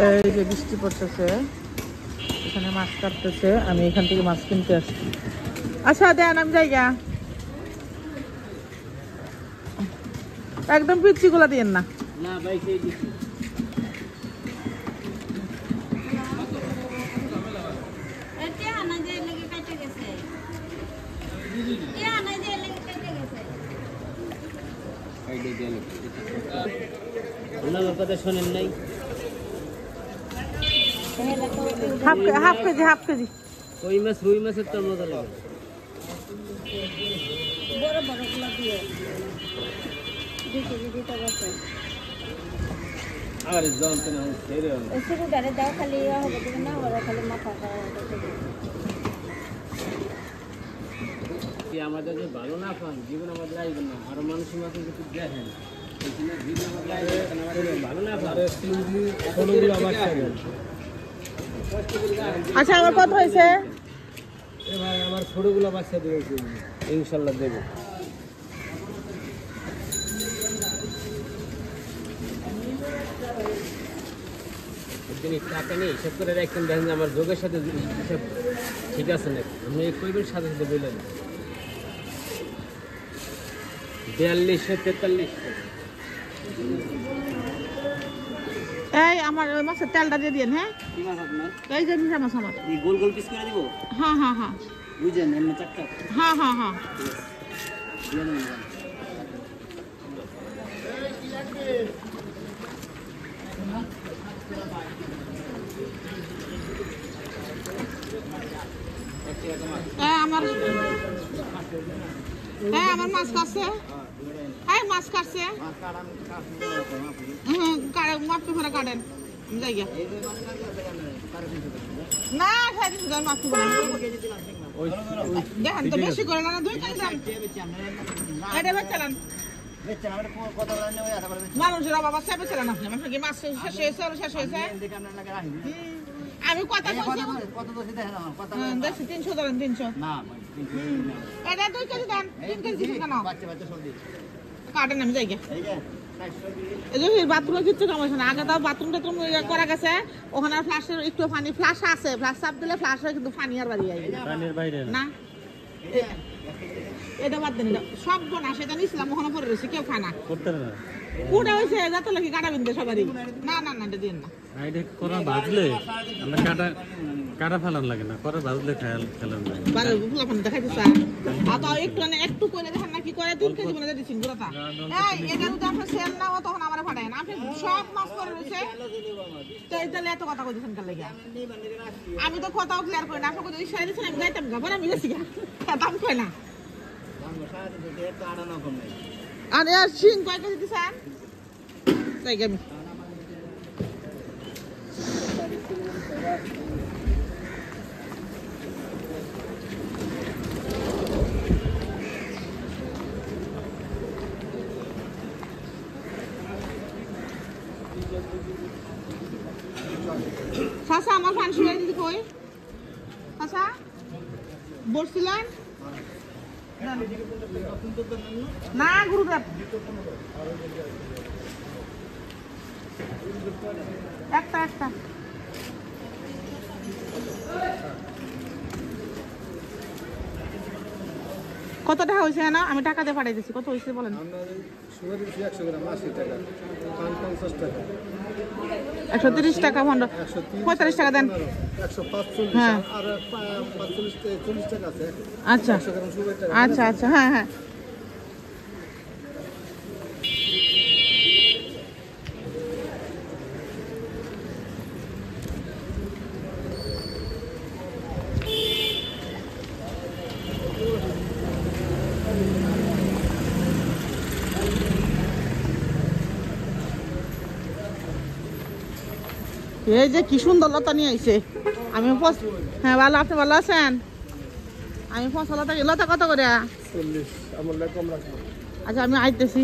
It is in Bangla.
এই যে বৃষ্টি পড়তেছে, এখানে মাছ কাটতেছে, আমি এখান থেকে মাছ কিনতে আসছি। আচ্ছা দেন, আমি জায়গা একদম পিচ্ছি গুলা দিয়েন না। শোনেন নাই হাফ কেজি রুই মাছের তো মজা লাগে। বড় বড় গুলা দিয়ে 2 কেজি দিতে বলছে। আর জানতে না ছেড়ে হবে শুধু গাড়ি দাও, খালি হবে দিবে না, ওরা খালি মাথা খাওয়া কি আমাদের যে ভালো না পান জীবন আমাদের আইবে না। আর মানুষের মাঝে কিছু দেখেন এখানে জীবন আমাদের ভালো না পান ছোটগুলো বাচ্চা গেল। আচ্ছা আমার কত হয়েছে? এ ভাই আমার ছোটগুলো বাচ্চা দিয়েছে, ইনশাআল্লাহ দেব। তিনি টাকা নেই হিসাব করে রাখতেন, দেখেন আমার যোগের সাথে হিসাব ঠিক আছে নাকি। আপনি কইবেন সাথে সাথে বললেন 4243। এই আমার ওই মাছের তেলটা দিয়ে দিন। হ্যাঁ কি মাছ আপনার? এই যে মিঠা মাছ আমার। এই গোল গোল পিস করে দিব? হ্যাঁ হ্যাঁ হ্যাঁ বুঝেন এমনি চারটা? হ্যাঁ হ্যাঁ হ্যাঁ দিয়ে দেবেন। আমার মাছ কাটছে, মাছ কাটছে, মাছ করে কাটেন জায়গা না মাছ দেখেন তো বেশি করে না, 2 কেজি দাম এটা বেচলেন মানুষেরা বাবা সে বেচলেন আপনি। আপনার কি মাছ শেষ হয়েছে? আমি কথা বলছি 300 ধরেন, 300 এটা 2 কেজি দেন, 3 কেজি কেন কাটেন আমি জায়গা। এই যে বাথরুমে কিচ্ছু কাম হয়েছে না, আগে তো বাথরুম টাথরুম করা গেছে, ওখানে ফ্লাশের একটু পানি ফ্লাশ আছে, ফ্লাশ চাপ দিলে ফ্লাশ হয়, কিন্তু পানি আর বাড়ি না। এটা বাদ দেন, সব বোনা সেটা নিছিলাম ওখানে পরে রয়েছে, কেউ খানা কুড়া হয়েছে যাতে লোক কাটা বিনতে সবারই। না না না এটা দিন না, এটা করা ভাজলে আমরা কাটা ফেলান লাগে না, করে ভাজলে ফেলান লাগে। বারে ফুলাফান দেখাইতে চায় আর তাও একটু কইলে দেখেন না কি করে 3 কেজি মনে দিছেন গুড়াটা। এই এটা যদি আপনি সেল না ও তখন আমারে ফাটায় না, আপনি সব মাছ করে রয়েছে তো এইটালে এত কথা কইছেন কাল লাগা। আমি তো কথাও ক্লিয়ার করি না, আপনি কই ইশারা দিছেন আমি যাইতাম গাবার আমি গেছি গা দাম কই না। আরে সিং কয় কেজি দিছেন তাই আমি চাচা আমার ফান শুয়ে দিদি কই চাচা বলছিলেন না গুরুদেব একটা কত টাকা হয়েছে না? আমি টাকা দিয়ে পাঠাই দিচ্ছি, কত হয়েছে বলেন? 130 টাকা 45 টাকা দেন। হ্যাঁ আচ্ছা আচ্ছা আচ্ছা হ্যাঁ হ্যাঁ এই যে কি সুন্দর লতা নিয়ে আইছে। আমি হ্যাঁ ভালো, আপনি ভালো আছেন? আমি ফসলতা লতা কত করে? 40 আমরা কম রাখবো। আচ্ছা আমি আইতেছি।